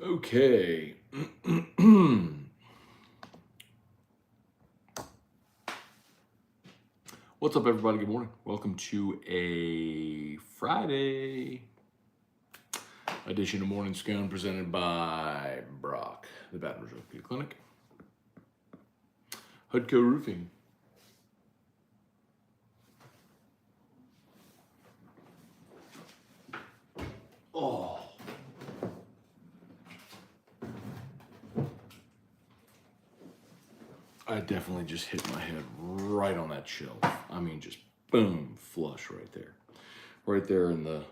Okay. What's up, everybody? Good morning. Welcome to a Friday edition of Morning Scone presented by Brock, the Baton Rouge Orthopedic Clinic. Hudco Roofing. Oh. I definitely just hit my head right on that shelf. I mean, just boom, flush right there. Right there in the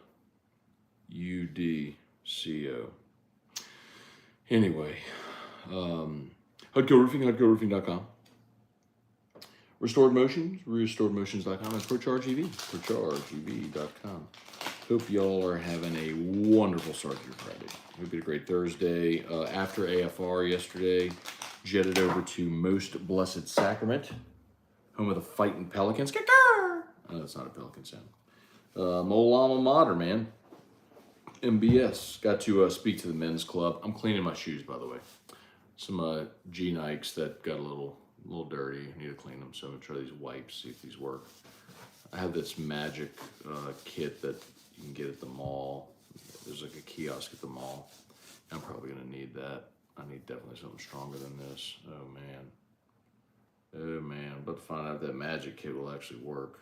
UDCO. Anyway, Hudco Roofing, HudcoRoofing.com. Restored Motions, RestoredMotions.com, and ProChargeEV, Hope y'all are having a wonderful start to your Friday. Hope you had a great Thursday. After AFR yesterday, jetted over to Most Blessed Sacrament, home of the Fighting Pelicans. Oh, that's not a Pelican sound. Mole Alma Mater, man. MBS. Got to speak to the men's club. I'm cleaning my shoes, by the way. Some G Nikes that got a little dirty. I need to clean them, so I'm gonna try these wipes, see if these work. I have this magic kit that you can get at the mall. There's like a kiosk at the mall. I'm probably gonna need that. I need definitely something stronger than this. Oh man. I'm about to find out if that magic kit will actually work.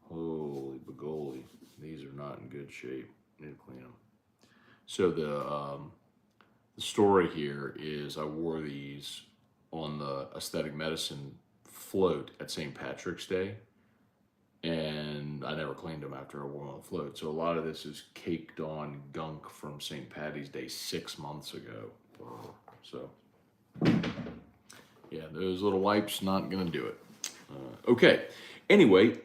Holy bagoli. These are not in good shape. I need to clean them. So the story here is I wore these on the aesthetic medicine float at St. Patrick's Day, and I never cleaned them after I wore them on the float. So a lot of this is caked on gunk from St. Patty's Day 6 months ago. So yeah, those little wipes, not gonna do it. Okay, anyway,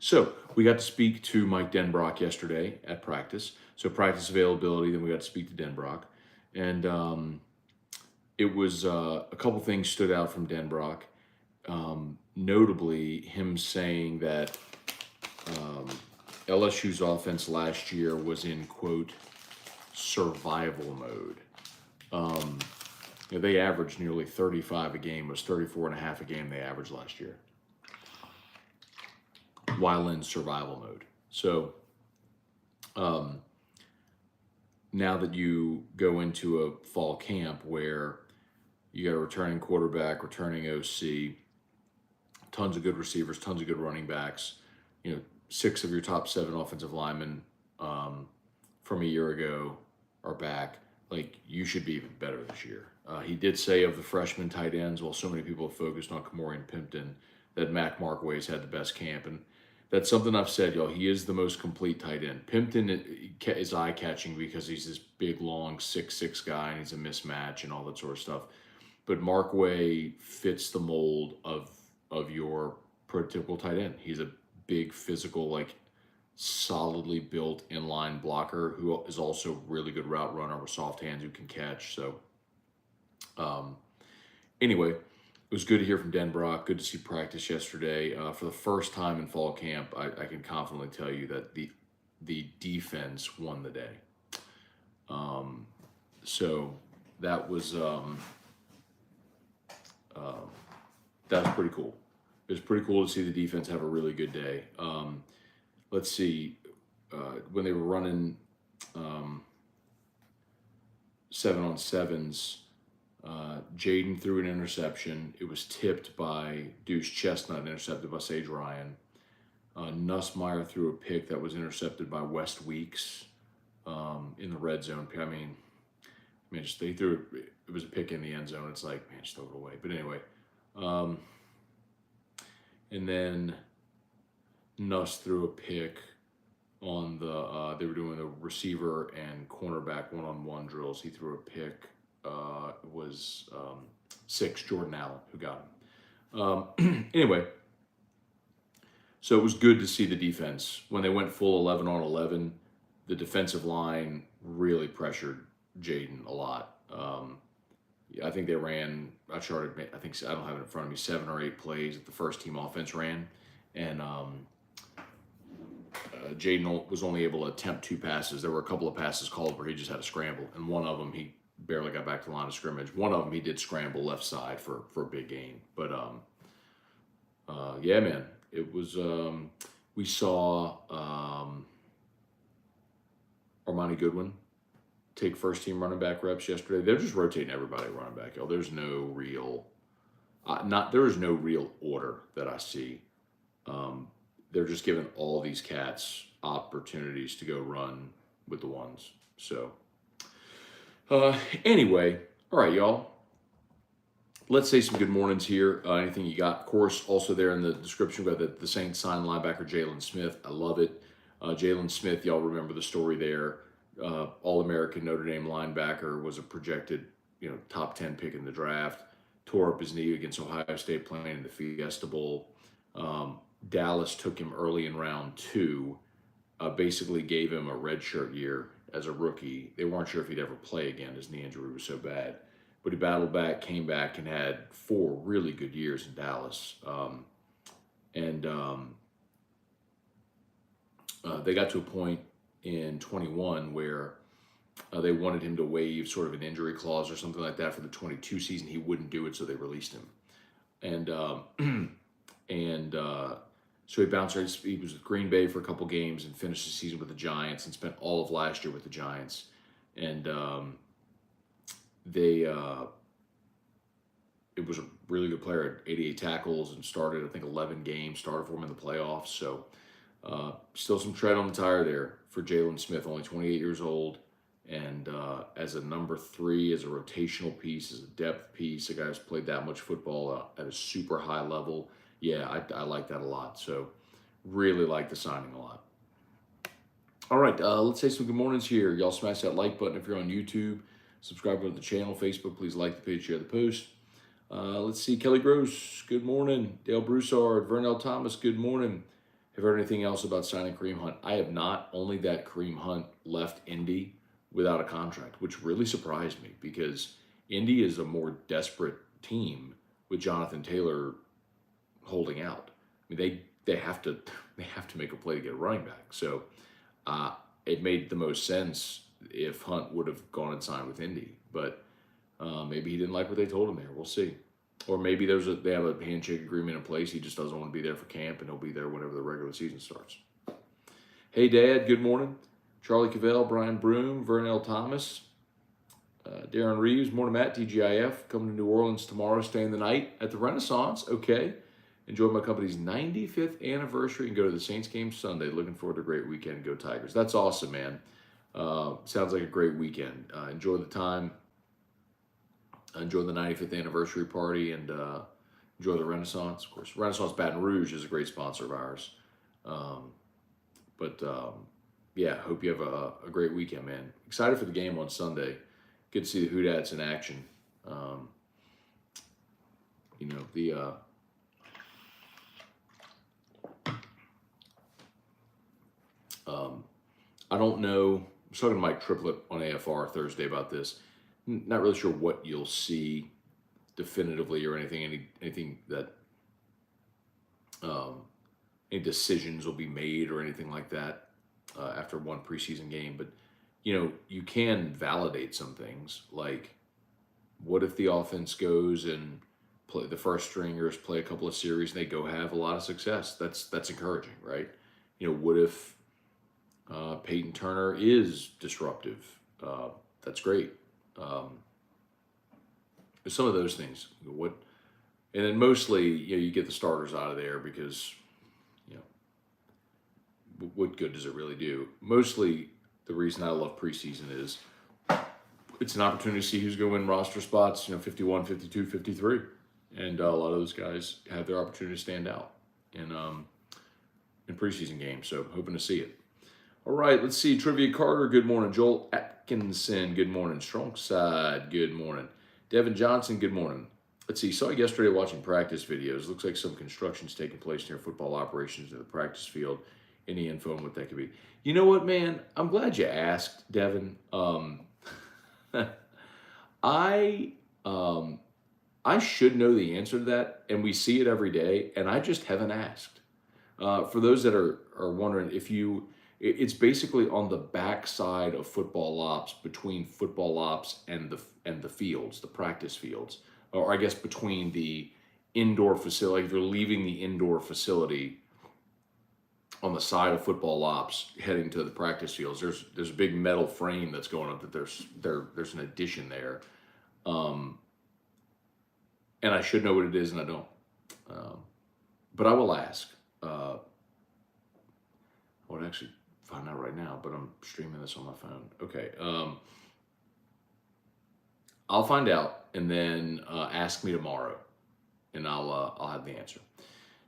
so we got to speak to Mike Denbrock yesterday at practice. So practice availability, then we got to speak to Denbrock. And it was a couple things stood out from Denbrock. Notably, him saying that LSU's offense last year was in, quote, survival mode. They averaged nearly 35 a game. It was 34 and a half a game they averaged last year, while in survival mode. So now that you go into a fall camp where you got a returning quarterback, returning OC, tons of good receivers, tons of good running backs, 6 of your top 7 offensive linemen from a year ago are back. Like, you should be even better this year. He did say of the freshman tight ends, while so many people have focused on Kamori and Pimpton, that Mac Markway's had the best camp. And that's something I've said, y'all. He is the most complete tight end. Pimpton is eye-catching because he's this big, long, 6'6" guy, and he's a mismatch and all that sort of stuff. But Markway fits the mold of your prototypical tight end. He's a big, physical, like, solidly built inline blocker who is also really good route runner with soft hands who can catch. So anyway, it was good to hear from Denbrock. Good to see practice yesterday. For the first time in fall camp, I can confidently tell you that the defense won the day. So that was pretty cool. It was pretty cool to see the defense have a really good day. Let's see, when they were running 7-on-7s, Jaden threw an interception. It was tipped by Deuce Chestnut, intercepted by Sage Ryan. Nussmeyer threw a pick that was intercepted by West Weeks in the red zone. I mean, they threw it. It was a pick in the end zone. It's like, man, just throw it away. But anyway, and then Nuss threw a pick on they were doing the receiver and cornerback one-on-one drills. He threw a pick. It was 6, Jordan Allen, who got him. Anyway, so it was good to see the defense. When they went full 11-on-11, the defensive line really pressured Jaden a lot. I think they ran, I don't have it in front of me, 7 or 8 plays that the first team offense ran. And Jaden was only able to attempt 2 passes. There were a couple of passes called where he just had to scramble, and one of them he barely got back to the line of scrimmage. One of them he did scramble left side for a big gain. But yeah, man, it was. We saw Armani Goodwin take first team running back reps yesterday. They're just rotating everybody at running back. There's no real, there is no real order that I see. They're just giving all these cats opportunities to go run with the ones. So, anyway, all right, y'all. Let's say some good mornings here. Anything you got? Of course, also there in the description, we got the Saints signed linebacker Jalen Smith. I love it. Jalen Smith, y'all remember the story there. All-American Notre Dame linebacker, was a projected, top 10 pick in the draft. Tore up his knee against Ohio State playing in the Fiesta Bowl. Dallas took him early in round 2, basically gave him a redshirt year as a rookie. They weren't sure if he'd ever play again. His knee injury was so bad. But he battled back, came back, and had 4 really good years in Dallas. They got to a point in 21 where they wanted him to waive sort of an injury clause or something like that for the 22 season. He wouldn't do it, so they released him. So he bounced. He was with Green Bay for a couple games and finished the season with the Giants and spent all of last year with the Giants. And it was a really good player at 88 tackles and started, I think, 11 games, started for him in the playoffs. So still some tread on the tire there for Jalen Smith, only 28 years old. And as a number 3, as a rotational piece, as a depth piece, a guy who's played that much football at a super high level. Yeah, I like that a lot. So really like the signing a lot. All right, let's say some good mornings here. Y'all smash that like button if you're on YouTube. Subscribe to the channel. Facebook, please like the page, share the post. Let's see. Kelly Gross, good morning. Dale Broussard, Vernell Thomas, good morning. Have you heard anything else about signing Kareem Hunt? I have not. Only that Kareem Hunt left Indy without a contract, which really surprised me because Indy is a more desperate team with Jonathan Taylor holding out. I mean, they have to make a play to get a running back. So it made the most sense if Hunt would have gone and signed with Indy, but maybe he didn't like what they told him there. We'll see. Or maybe they have a handshake agreement in place. He just doesn't want to be there for camp, and he'll be there whenever the regular season starts. Hey, Dad. Good morning. Charlie Cavell, Brian Broom, Vernell Thomas, Darren Reeves, morning Matt, TGIF, coming to New Orleans tomorrow, staying the night at the Renaissance. Okay. Enjoy my company's 95th anniversary and go to the Saints game Sunday. Looking forward to a great weekend. Go Tigers. That's awesome, man. Sounds like a great weekend. Enjoy the time. Enjoy the 95th anniversary party and enjoy the Renaissance. Of course, Renaissance Baton Rouge is a great sponsor of ours. Yeah, hope you have a great weekend, man. Excited for the game on Sunday. Good to see the Hoodats in action. I don't know. I was talking to Mike Triplett on AFR Thursday about this. Not really sure what you'll see definitively or anything that any decisions will be made or anything like that after one preseason game. But, you can validate some things. Like, what if the offense goes and the first stringers play a couple of series and they go have a lot of success? That's encouraging, right? What if Peyton Turner is disruptive? That's great. Some of those things. And then mostly, you get the starters out of there because, what good does it really do? Mostly, the reason I love preseason is it's an opportunity to see who's going to win roster spots, 51, 52, 53. And a lot of those guys have their opportunity to stand out in preseason games. So hoping to see it. All right, let's see. Trivia Carter, good morning. Joel Atkinson, good morning. Strong Side, good morning. Devin Johnson, good morning. Let's see. Saw yesterday watching practice videos. Looks like some construction's taking place near football operations in the practice field. Any info on what that could be? You know what, man? I'm glad you asked, Devin. I should know the answer to that, and we see it every day, and I just haven't asked. For those that are wondering, it's basically on the back side of football ops, between football ops and the fields, the practice fields, or I guess between the indoor facility. If you're leaving the indoor facility on the side of football ops heading to the practice fields, there's a big metal frame that's going up that there's an addition there. And I should know what it is, and I don't. But I will ask. I would actually find out right now, but I'm streaming this on my phone. Okay. I'll find out, and then ask me tomorrow, and I'll have the answer.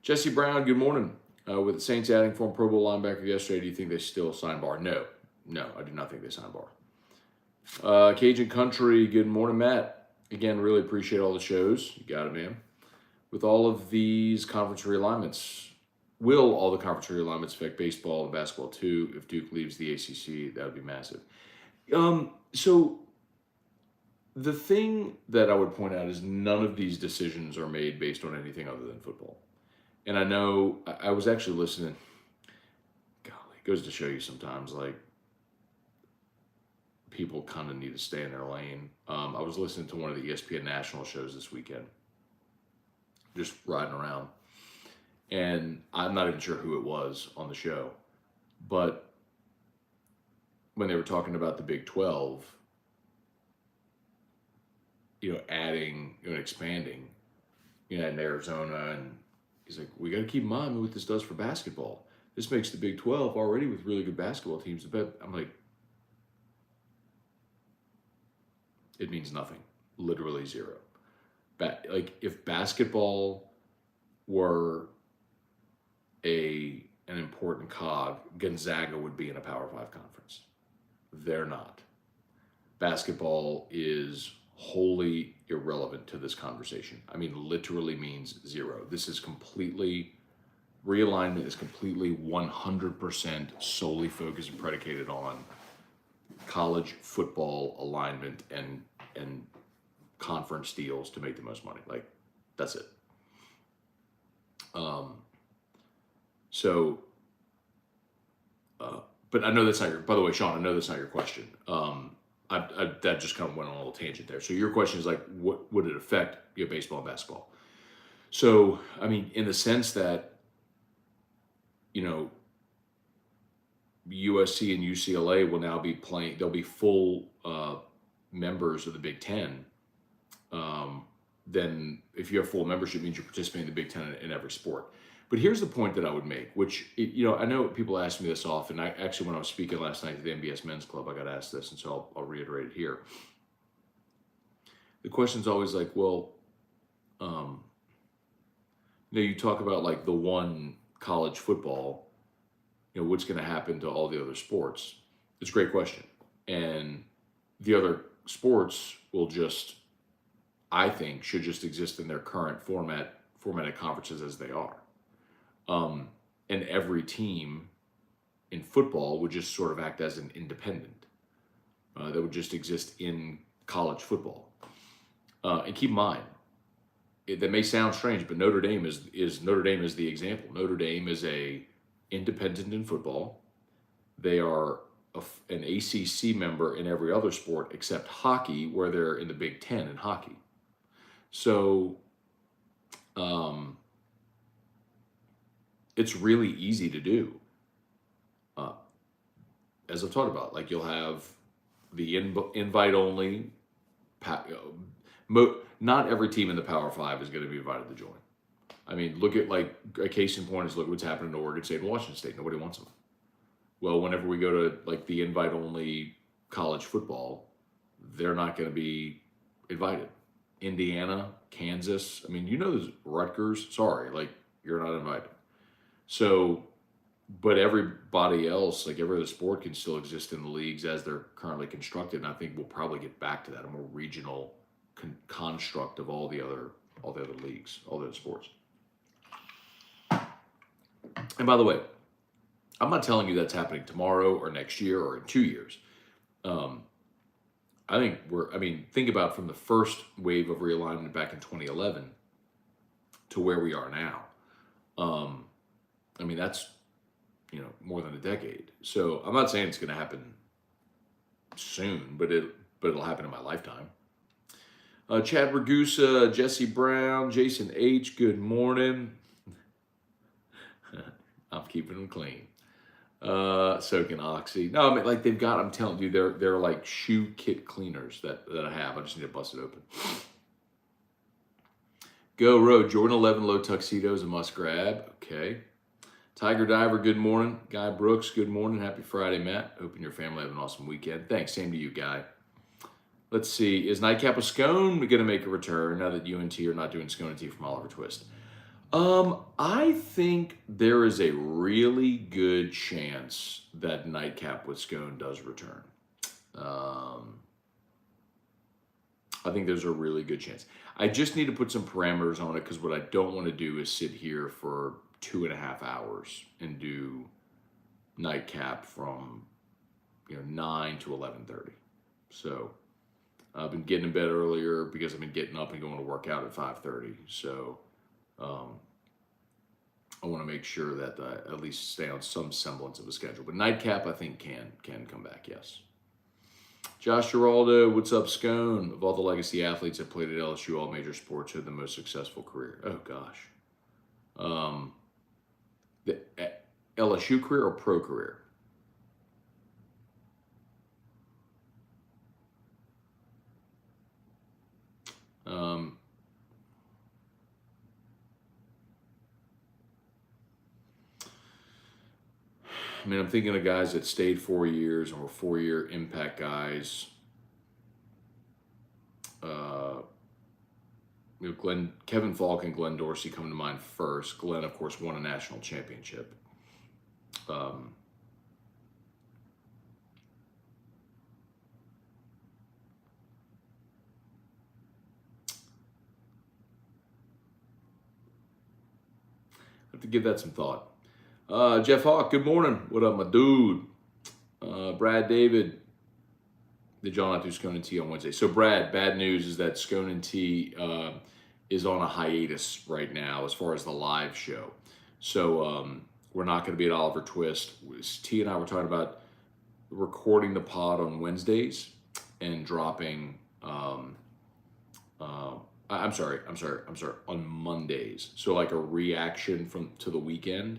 Jesse Brown, good morning. With the Saints adding former Pro Bowl linebacker yesterday, do you think they still sign Barr? No, I do not think they sign Barr. Cajun Country, good morning, Matt. Again, really appreciate all the shows. You got it, man. With all of these conference realignments, will all the conference realignments affect baseball and basketball too? If Duke leaves the ACC, that would be massive. So the thing that I would point out is none of these decisions are made based on anything other than football. And I know I was actually listening. Golly, it goes to show you sometimes, like, people kind of need to stay in their lane. I was listening to one of the ESPN national shows this weekend, just riding around. And I'm not even sure who it was on the show. But when they were talking about the Big 12, adding, expanding, in Arizona, and he's like, we got to keep in mind what this does for basketball. This makes the Big 12 already with really good basketball teams. I'm like, it means nothing. Literally zero. Like, if basketball were an important cog, Gonzaga would be in a Power 5 conference. They're not. Basketball is wholly irrelevant to this conversation. I mean, literally means zero. This is completely, realignment is completely 100% solely focused and predicated on college football alignment and conference deals to make the most money. Like, that's it. But I know that's not by the way, Sean, I know that's not your question. That just kind of went on a little tangent there. So your question is like, what would it affect baseball and basketball? So, I mean, in the sense that, USC and UCLA will now be playing, they'll be full members of the Big Ten. Then if you have full membership, it means you're participating in the Big Ten in every sport. But here's the point that I would make, which, I know people ask me this often. When I was speaking last night at the MBS Men's Club, I got asked this, and so I'll reiterate it here. The question's always like, well, you talk about like the one college football, what's going to happen to all the other sports? It's a great question. And the other sports will just, I think, should just exist in their current formatted conferences as they are. And every team in football would just sort of act as an independent that would just exist in college football. And keep in mind, that may sound strange, but Notre Dame is the example. Notre Dame is a independent in football. They are an ACC member in every other sport except hockey, where they're in the Big Ten in hockey. So, it's really easy to do. As I've talked about, like, you'll have the invite only. Not every team in the Power 5 is going to be invited to join. I mean, look at, like, a case in point is look at what's happening to Oregon State and Washington State. Nobody wants them. Well, whenever we go to, like, the invite only college football, they're not going to be invited. Indiana, Kansas, I mean, Rutgers, sorry, like, you're not invited. So, but everybody else, like every other sport, can still exist in the leagues as they're currently constructed. And I think we'll probably get back to that, a more regional construct of all the other leagues, all the other sports. And by the way, I'm not telling you that's happening tomorrow or next year or in 2 years. Think about from the first wave of realignment back in 2011 to where we are now. I mean, that's, more than a decade. So I'm not saying it's going to happen soon, but it'll happen in my lifetime. Chad Ragusa, Jesse Brown, Jason H. Good morning. I'm keeping them clean. Soaking Oxy. No, I mean, like I'm telling you, they're like shoe kit cleaners that I have. I just need to bust it open. Go Road. Jordan 11 low tuxedo is a must grab. Okay. Tiger Diver, good morning. Guy Brooks, good morning. Happy Friday, Matt. Hoping your family have an awesome weekend. Thanks. Same to you, Guy. Let's see. Is Nightcap with Scone going to make a return now that UNT are not doing Scone and Tea from Oliver Twist? I think there is a really good chance that Nightcap with Scone does return. I think there's a really good chance. I just need to put some parameters on it because what I don't want to do is sit here for 2.5 hours and do Nightcap from 9 to 11:30. So I've been getting in bed earlier because I've been getting up and going to work out at 5:30. So I want to make sure that I at least stay on some semblance of a schedule. But Nightcap, I think, can come back, yes. Josh Giraldo, what's up, Scone? Of all the legacy athletes that played at LSU, all major sports, who had the most successful career? Oh, gosh. The LSU career or pro career? I mean, I'm thinking of guys that stayed 4 years and were 4-year impact guys. Kevin Falk and Glenn Dorsey come to mind first. Glenn, of course, won a national championship. I have to give that some thought. Jeff Hawk, good morning. What up, my dude? Brad David, did y'all not do Scone and Tea on Wednesday? So, Brad, bad news is that Scone and Tea is on a hiatus right now as far as the live show. So, we're not going to be at Oliver Twist. T and I were talking about recording the pod on Wednesdays and dropping. I'm sorry. On Mondays. So, like a reaction to the weekend,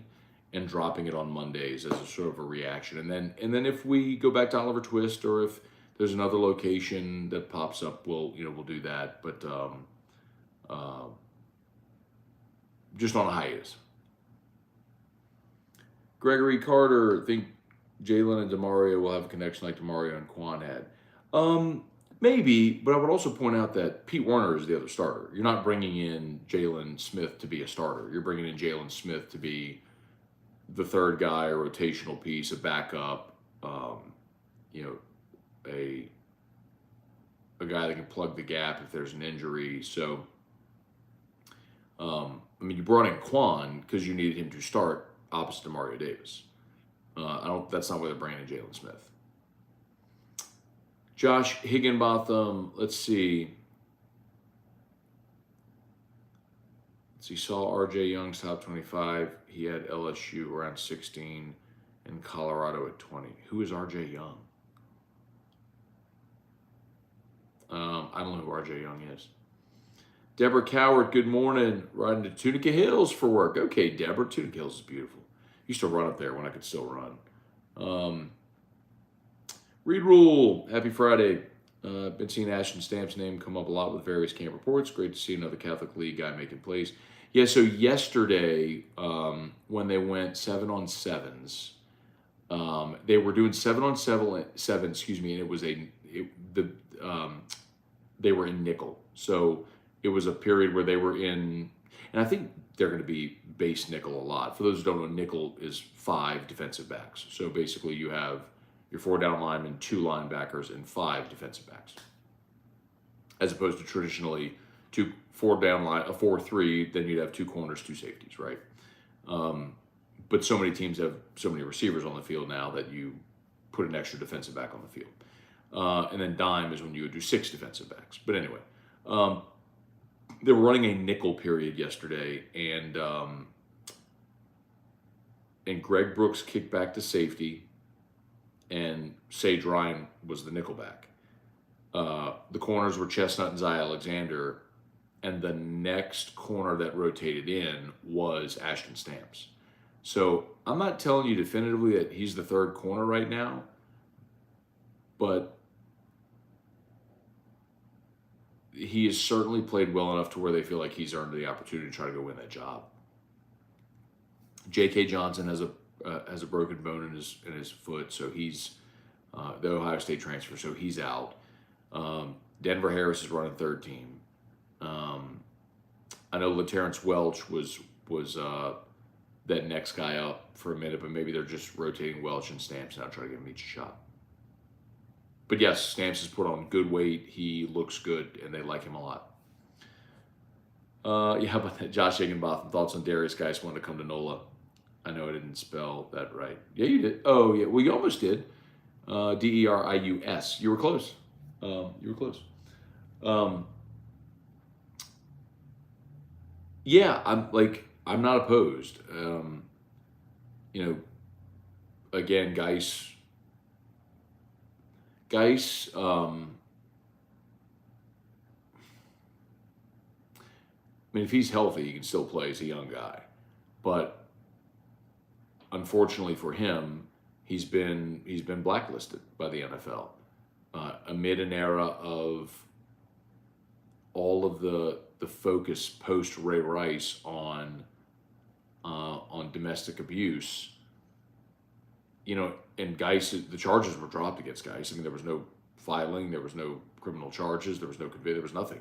and dropping it on Mondays as a sort of a reaction. And then if we go back to Oliver Twist, or if there's another location that pops up, we'll do that. But just on a hiatus. Gregory Carter, think Jaylon and Demario will have a connection like Demario and Quan had. Maybe, but I would also point out that Pete Werner is the other starter. You're not bringing in Jalen Smith to be a starter. You're bringing in Jalen Smith to be the third guy, a rotational piece, a backup, a guy that can plug the gap if there's an injury. So, you brought in Quan because you needed him to start opposite of Mario Davis. That's not why they're bringing in Jalen Smith. Josh Higginbotham, let's see. He saw R.J. Young's top 25. He had LSU around 16 and Colorado at 20. Who is R.J. Young? I don't know who R.J. Young is. Deborah Coward, good morning. Riding to Tunica Hills for work. Okay, Deborah, Tunica Hills is beautiful. Used to run up there when I could still run. Reed Rule, happy Friday. Been seeing Ashton Stamp's name come up a lot with various camp reports. Great to see another Catholic League guy making plays. Yeah, so yesterday, when they went 7-on-7s, they were doing 7-on-7, and it was they were in nickel. So it was a period where they were in, and I think they're going to be base nickel a lot. For those who don't know, nickel is 5 defensive backs. So basically you have your 4 down linemen, 2 linebackers, and 5 defensive backs. As opposed to traditionally 4 down line, a 4-3, then you'd have 2 corners, 2 safeties, right? But so many teams have so many receivers on the field now that you put an extra defensive back on the field. And then dime is when you would do 6 defensive backs. But anyway, they were running a nickel period yesterday, and and Greg Brooks kicked back to safety, and Sage Ryan was the nickelback. The corners were Chestnut and Zy Alexander, and the next corner that rotated in was Ashton Stamps. So I'm not telling you definitively that he's the third corner right now, but he has certainly played well enough to where they feel like he's earned the opportunity to try to go win that job. J.K. Johnson has a broken bone in his foot, so he's the Ohio State transfer, so he's out. Denver Harris is running third team. I know LaTerrence Welch was that next guy up for a minute, but maybe they're just rotating Welch and Stamps now, trying to give him each a shot. But yes, Stamps has put on good weight. He looks good, and they like him a lot. Yeah, how about that? Josh Higginbotham, thoughts on Darius Geis wanting to come to NOLA? I know I didn't spell that right. Yeah, you did. Oh, yeah. Well, you almost did. Derius. You were close. Yeah, I'm not opposed. Again, Geis. I mean, if he's healthy, he can still play. He's a young guy, but unfortunately for him, he's been blacklisted by the NFL amid an era of all of the focus post Ray Rice on domestic abuse. And Geis, the charges were dropped against Geis. I mean, there was no filing, there was no criminal charges, there was no conviction, there was nothing.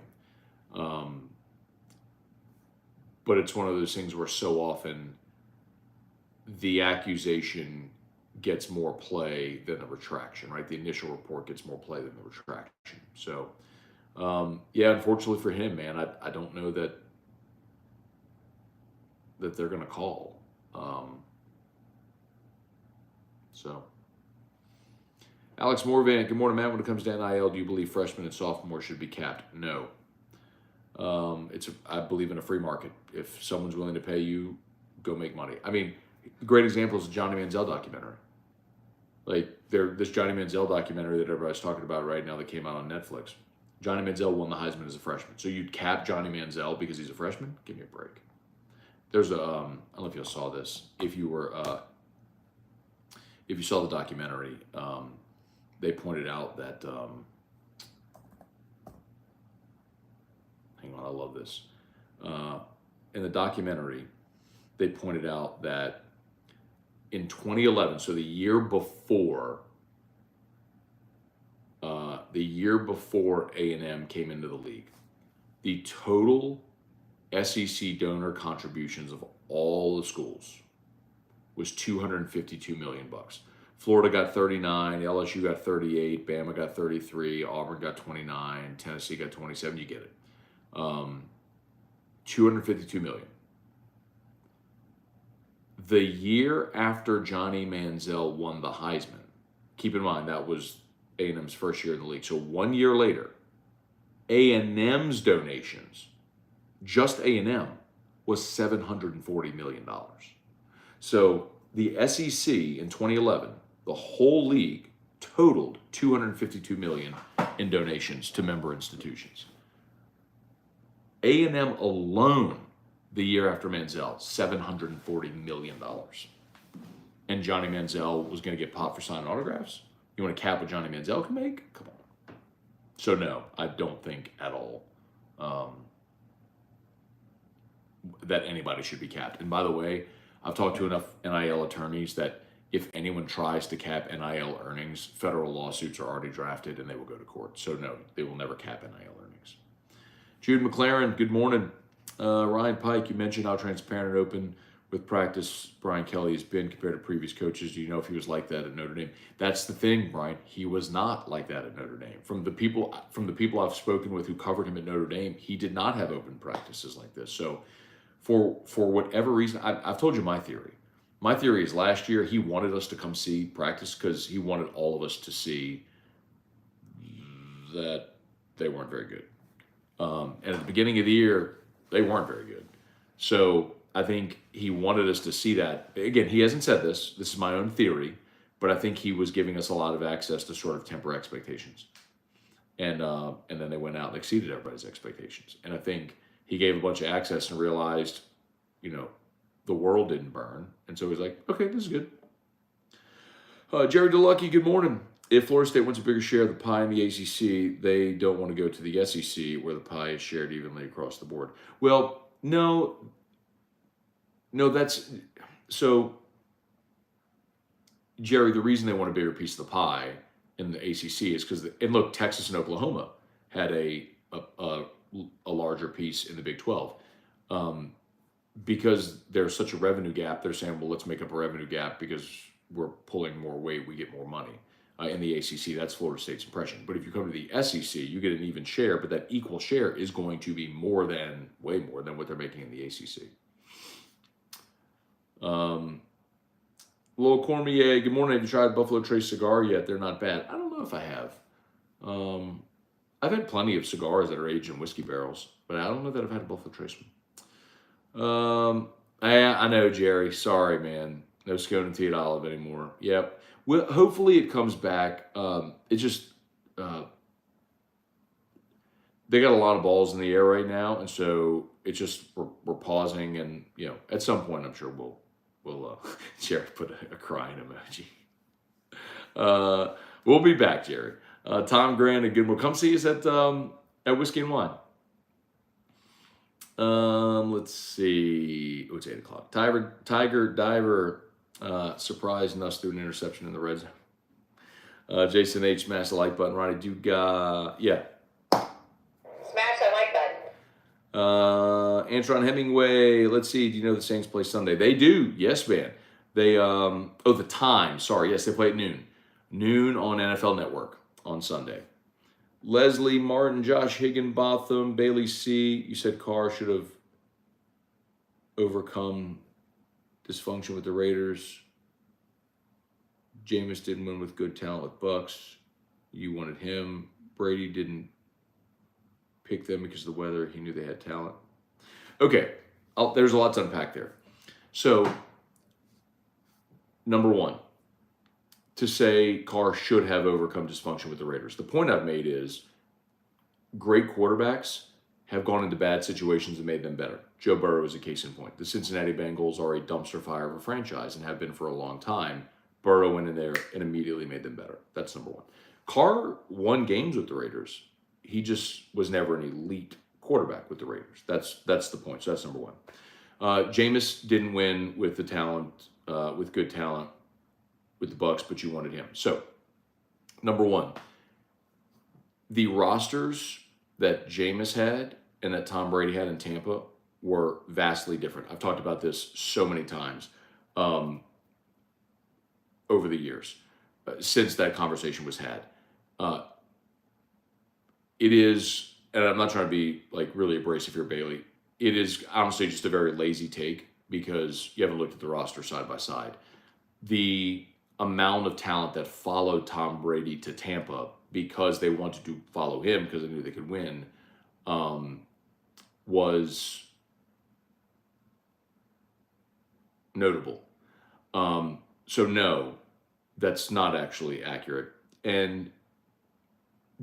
But it's one of those things where so often the accusation gets more play than the retraction, right? The initial report gets more play than the retraction. So, yeah, unfortunately for him, man, I don't know that they're going to call. So, Alex Morvan, good morning, Matt. When it comes to NIL, do you believe freshmen and sophomores should be capped? No. I believe in a free market. If someone's willing to pay you, go make money. I mean, great example is the Johnny Manziel documentary. This Johnny Manziel documentary that everybody's talking about right now that came out on Netflix. Johnny Manziel won the Heisman as a freshman. So you'd cap Johnny Manziel because he's a freshman? Give me a break. There's I don't know if you saw this. If you saw the documentary, they pointed out that, hang on, I love this. In the documentary, they pointed out that in 2011, so the year before A&M came into the league, the total SEC donor contributions of all the schools was $252 million. Florida got 39, LSU got 38, Bama got 33, Auburn got 29, Tennessee got 27. You get it. 252 million. The year after Johnny Manziel won the Heisman, keep in mind that was A&M's first year in the league. So 1 year later, A&M's donations, just A&M, was $740 million. So the SEC in 2011, the whole league totaled $252 million in donations to member institutions. A&M alone, the year after Manziel, $740 million. And Johnny Manziel was going to get popped for signing autographs? You want to cap what Johnny Manziel can make? Come on. So no, I don't think at all that anybody should be capped. And by the way, I've talked to enough NIL attorneys that if anyone tries to cap NIL earnings, federal lawsuits are already drafted and they will go to court. So no, they will never cap NIL earnings. Jude McLaren, good morning. Ryan Pike, you mentioned how transparent and open with practice Brian Kelly has been compared to previous coaches. Do you know if he was like that at Notre Dame? That's the thing, Brian. He was not like that at Notre Dame. From the people I've spoken with who covered him at Notre Dame, he did not have open practices like this. So for whatever reason, I've told you my theory. My theory is last year he wanted us to come see practice because he wanted all of us to see that they weren't very good. And at the beginning of the year, they weren't very good. So I think he wanted us to see that. Again, he hasn't said this. This is my own theory, but I think he was giving us a lot of access to sort of temper expectations. And then they went out and exceeded everybody's expectations. And I think he gave a bunch of access and realized, the world didn't burn. And so he's like, okay, this is good. Jerry DeLucky, good morning. If Florida State wants a bigger share of the pie in the ACC, they don't want to go to the SEC where the pie is shared evenly across the board. Well, no, that's so. Jerry, the reason they want a bigger piece of the pie in the ACC is because, and look, Texas and Oklahoma had a larger piece in the Big 12. Because there's such a revenue gap, they're saying, well, let's make up a revenue gap because we're pulling more weight, we get more money. In the ACC, that's Florida State's impression. But if you come to the SEC, you get an even share, but that equal share is going to be way more than what they're making in the ACC. Lowell Cormier, good morning. Have you tried Buffalo Trace cigar yet? They're not bad. I don't know if I have. I've had plenty of cigars that are aged in whiskey barrels, but I don't know that I've had a Buffalo Trace one. I know, Jerry. Sorry, man. No Scone and tea at Olive anymore. Yep. Well, hopefully it comes back. It's just they got a lot of balls in the air right now, and so it's just we're pausing, and at some point I'm sure we'll Jerry put a crying emoji. We'll be back, Jerry. Tom Grant and Goodmore, come see us at Whiskey and Wine. Let's see. Oh, it's 8:00. Tiger Diver surprised us through an interception in the red zone. Jason H. Smash the like button. Ronnie Duga. Yeah. Smash that like button. Antron Hemingway. Let's see. Do you know the Saints play Sunday? They do. Yes, man. They the time. Sorry. Yes, they play at noon. Noon on NFL Network on Sunday. Leslie Martin, Josh Higginbotham, Bailey C. You said Carr should have overcome dysfunction with the Raiders. Jameis didn't win with good talent with Bucks. You wanted him. Brady didn't pick them because of the weather. He knew they had talent. Okay, there's a lot to unpack there. So, number one, to say Carr should have overcome dysfunction with the Raiders. The point I've made is great quarterbacks have gone into bad situations and made them better. Joe Burrow is a case in point. The Cincinnati Bengals are a dumpster fire of a franchise and have been for a long time. Burrow went in there and immediately made them better. That's number one. Carr won games with the Raiders. He just was never an elite quarterback with the Raiders. That's the point. So that's number one. Jameis didn't win with the talent, with good talent with the Bucks, but you wanted him. So, number one, the rosters that Jameis had and that Tom Brady had in Tampa were vastly different. I've talked about this so many times over the years since that conversation was had. It is, and I'm not trying to be like really abrasive here, Bailey. It is honestly just a very lazy take because you haven't looked at the roster side by side. The amount of talent that followed Tom Brady to Tampa because they wanted to follow him because they knew they could win was notable. So no, that's not actually accurate. And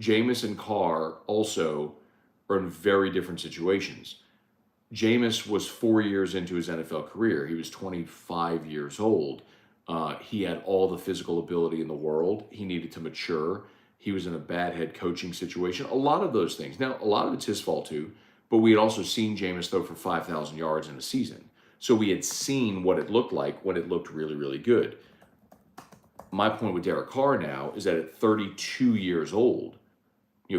Jameis and Carr also are in very different situations. Jameis was 4 years into his NFL career. He was 25 years old. He had all the physical ability in the world. He needed to mature. He was in a bad head coaching situation. A lot of those things. Now, a lot of it's his fault too, but we had also seen Jameis throw for 5,000 yards in a season. So we had seen what it looked like when it looked really, really good. My point with Derek Carr now is that at 32 years old,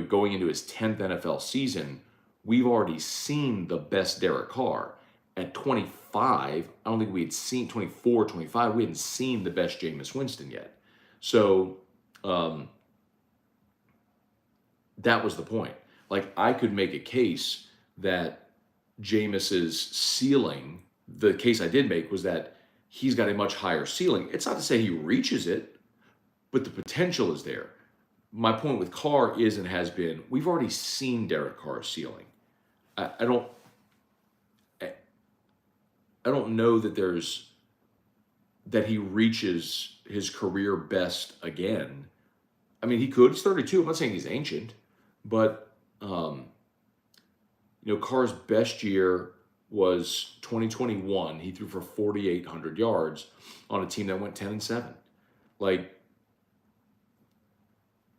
going into his 10th NFL season, we've already seen the best Derek Carr. At 25, I don't think we had seen 24, 25. We hadn't seen the best Jameis Winston yet. So that was the point. Like, I could make a case that Jameis's ceiling, the case I did make was that he's got a much higher ceiling. It's not to say he reaches it, but the potential is there. My point with Carr is and has been, we've already seen Derek Carr's ceiling. I don't know that he reaches his career best again. I mean, he could. He's 32. I'm not saying he's ancient, but Carr's best year was 2021. He threw for 4,800 yards on a team that went 10-7. Like,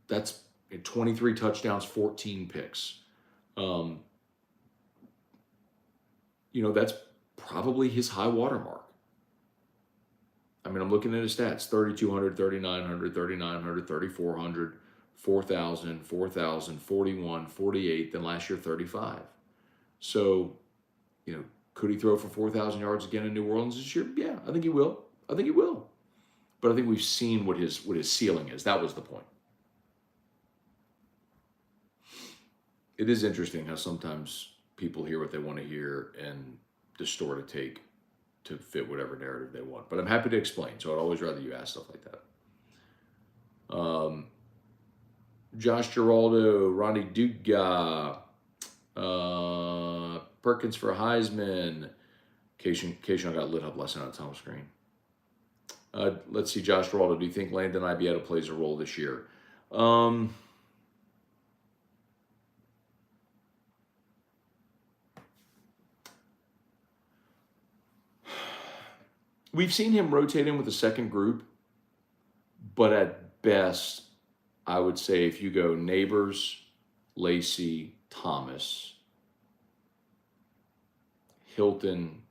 that's 23 touchdowns, 14 picks. That's probably his high watermark. I mean, I'm looking at his stats: 3,200, 3,900, 3,900, 3,400, 4,000, 4,000, 41, 48. Then last year, 35. So, could he throw for 4,000 yards again in New Orleans this year? Yeah, I think he will. But I think we've seen what his ceiling is. That was the point. It is interesting how sometimes people hear what they want to hear and distort a take to fit whatever narrative they want. But I'm happy to explain, so I'd always rather you ask stuff like that. Josh Giraldo, Ronnie Duga, Perkins for Heisman. Keishon got lit up last night on Tom's screen. Let's see, Josh Giraldo, do you think Landon Ibieta plays a role this year? We've seen him rotate in with the second group, but at best, I would say if you go Neighbors, Lacey, Thomas, Hilton,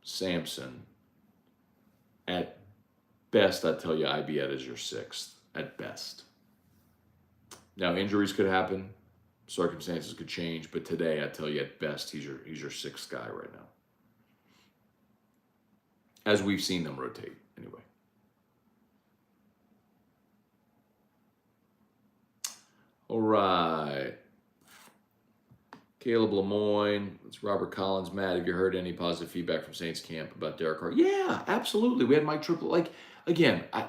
Sampson, at best, I'd tell you Ibieta is your sixth, at best. Now, injuries could happen, circumstances could change, but today, I'd tell you at best, he's your sixth guy right now. As we've seen them rotate, anyway. All right. Caleb Lemoyne. It's Robert Collins. Matt, have you heard any positive feedback from Saints camp about Derek Carr? Yeah, absolutely. We had Mike Triplett. Like, again, I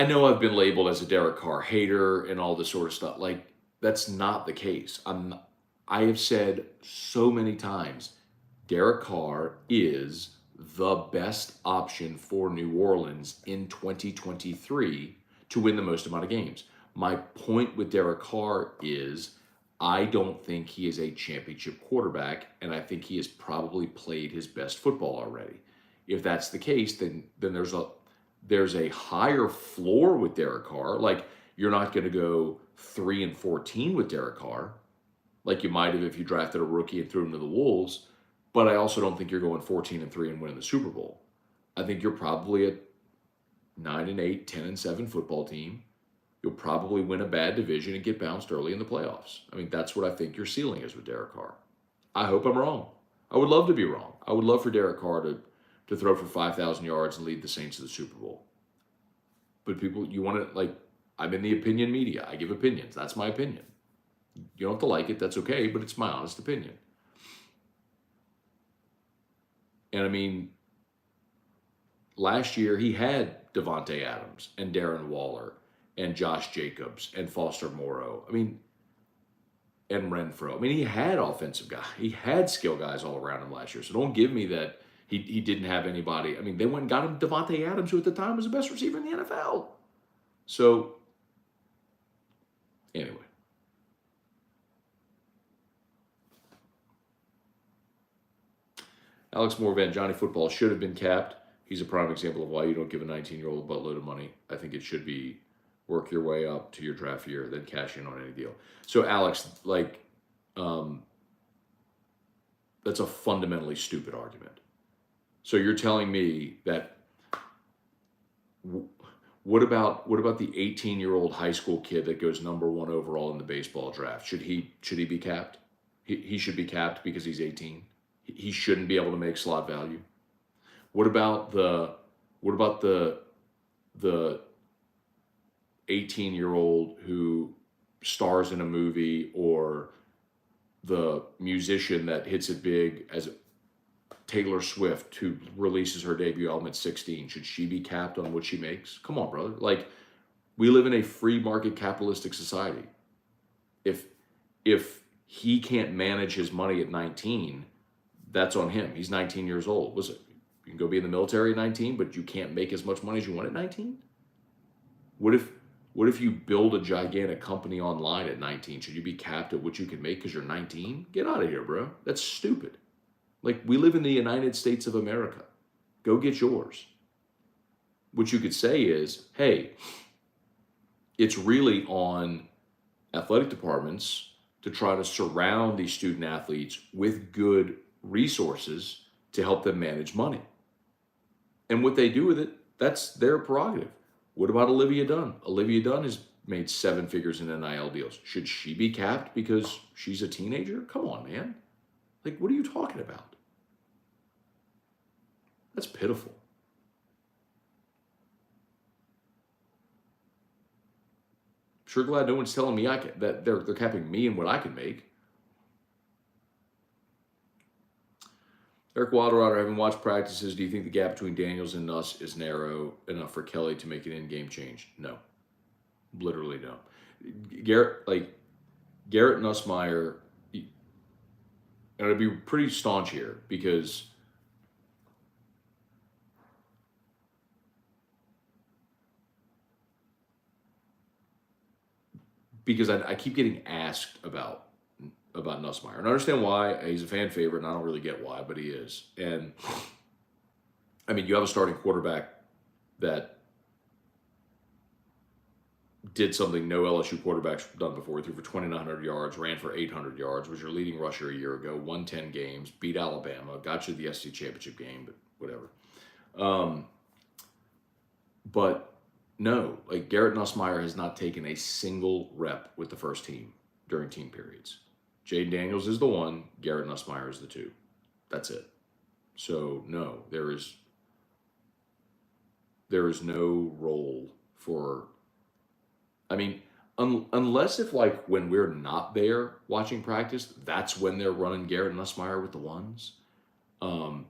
know I've been labeled as a Derek Carr hater and all this sort of stuff. Like, that's not the case. I have said so many times, Derek Carr is the best option for New Orleans in 2023 to win the most amount of games. My point with Derek Carr is I don't think he is a championship quarterback, and I think he has probably played his best football already. If that's the case, then there's a higher floor with Derek Carr. Like, you're not going to go 3-14 with Derek Carr, like you might have if you drafted a rookie and threw him to the Wolves. But I also don't think you're going 14-3 and winning the Super Bowl. I think you're probably a 9-8, 10-7 football team. You'll probably win a bad division and get bounced early in the playoffs. I mean, that's what I think your ceiling is with Derek Carr. I hope I'm wrong. I would love to be wrong. I would love for Derek Carr to throw for 5,000 yards and lead the Saints to the Super Bowl. But people, you want to, like, I'm in the opinion media. I give opinions. That's my opinion. You don't have to like it. That's okay, but it's my honest opinion. And I mean, last year he had Devontae Adams and Darren Waller and Josh Jacobs and Foster Moreau. I mean, and Renfro. I mean, he had offensive guys. He had skill guys all around him last year. So don't give me that he didn't have anybody. I mean, they went and got him Devontae Adams, who at the time was the best receiver in the NFL. So, anyway. Alex Morvan, Johnny Football should have been capped. He's a prime example of why you don't give a 19-year-old a buttload of money. I think it should be work your way up to your draft year, then cash in on any deal. So, Alex, like, that's a fundamentally stupid argument. So you're telling me that what about the 18-year-old high school kid that goes number 1 overall in the baseball draft? Should he be capped? He should be capped because he's 18. He shouldn't be able to make slot value. What about the 18-year-old who stars in a movie, or the musician that hits it big as Taylor Swift, who releases her debut album at 16? Should she be capped on what she makes? Come on, brother. Like, we live in a free market capitalistic society. If he can't manage his money at 19, that's on him. He's 19 years old. Listen, you can go be in the military at 19, but you can't make as much money as you want at 19? What if you build a gigantic company online at 19? Should you be capped at what you can make because you're 19? Get out of here, bro. That's stupid. Like, we live in the United States of America. Go get yours. What you could say is, hey, it's really on athletic departments to try to surround these student athletes with good resources to help them manage money. And what they do with it, that's their prerogative. What about Olivia Dunn? Olivia Dunn has made 7 figures in NIL deals. Should she be capped because she's a teenager? Come on, man. Like, what are you talking about? That's pitiful. Sure glad no one's telling me that they're capping me and what I can make. Eric Wilderwater, having watched practices, do you think the gap between Daniels and Nuss is narrow enough for Kelly to make an in-game change? No. Literally no. Garrett Nussmeier, and I'd be pretty staunch here because I keep getting asked about Nussmeier. And I understand why. He's a fan favorite, and I don't really get why, but he is. And, I mean, you have a starting quarterback that did something no LSU quarterback's done before. He threw for 2,900 yards, ran for 800 yards, was your leading rusher a year ago, won 10 games, beat Alabama, got you the SC championship game, but whatever. But no, like, Garrett Nussmeier has not taken a single rep with the first team during team periods. Jaden Daniels is the one, Garrett Nussmeier is the 2. That's it. So no, there is no role for, I mean, unless if, like, when we're not there watching practice, that's when they're running Garrett Nussmeier with the ones. But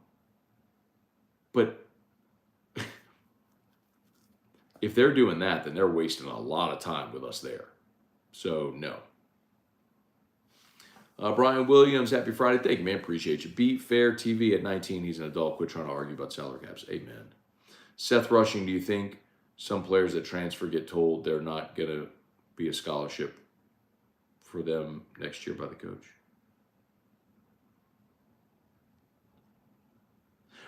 if they're doing that, then they're wasting a lot of time with us there. So, no. Brian Williams, happy Friday. Thank you, man. Appreciate you. Be Fair TV at 19. He's an adult. Quit trying to argue about salary caps. Amen. Seth Rushing, do you think some players that transfer get told they're not going to be a scholarship for them next year by the coach?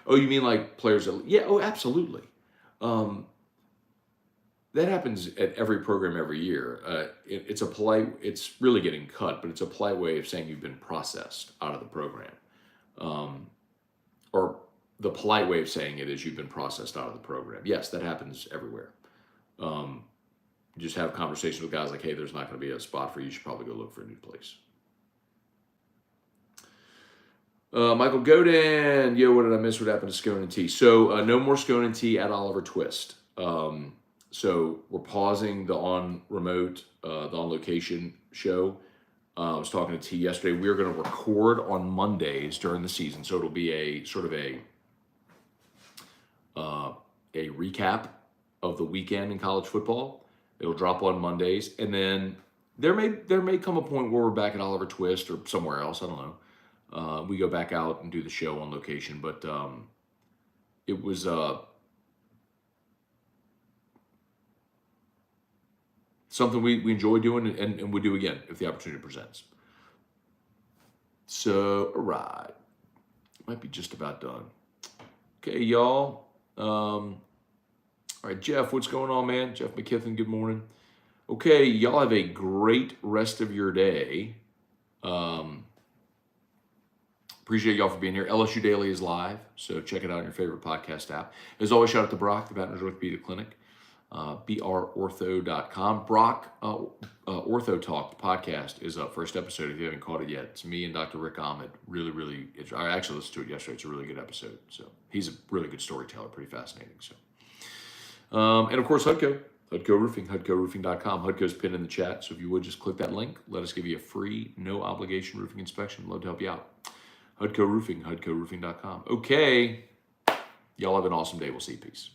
Oh, you mean like players that, yeah, oh, absolutely. That happens at every program every year. It's a polite, it's really getting cut, but it's a polite way of saying you've been processed out of the program. Or the polite way of saying it is you've been processed out of the program. Yes, that happens everywhere. You just have conversations with guys like, hey, there's not going to be a spot for you. You should probably go look for a new place. Michael Godin, yo, what did I miss? What happened to Scone and T? So no more Scone and T at Oliver Twist. So we're pausing the on location show. I was talking to T yesterday. We're going to record on Mondays during the season. So it'll be a sort of a recap of the weekend in college football. It'll drop on Mondays. And then there may come a point where we're back at Oliver Twist or somewhere else. I don't know. We go back out and do the show on location. But it was something we enjoy doing and we do again if the opportunity presents. So, all right. Might be just about done. Okay, y'all. All right, Jeff, what's going on, man? Jeff McKithen, good morning. Okay, y'all have a great rest of your day. Appreciate y'all for being here. LSU Daily is live, so check it out on your favorite podcast app. As always, shout out to Brock, the Baton Rouge Orthopedic Clinic. brortho.com. Brock Ortho Talk podcast is up. First episode, if you haven't caught it yet. It's me and Dr. Rick Ahmed. Really, I actually listened to it yesterday. It's a really good episode. So he's a really good storyteller, pretty fascinating. So, and of course, Hudco Roofing, HudcoRoofing.com. Hudco's pinned in the chat. So if you would just click that link, let us give you a free, no obligation roofing inspection. Love to help you out. Hudco Roofing, HudcoRoofing.com. Okay. Y'all have an awesome day. We'll see you. Peace.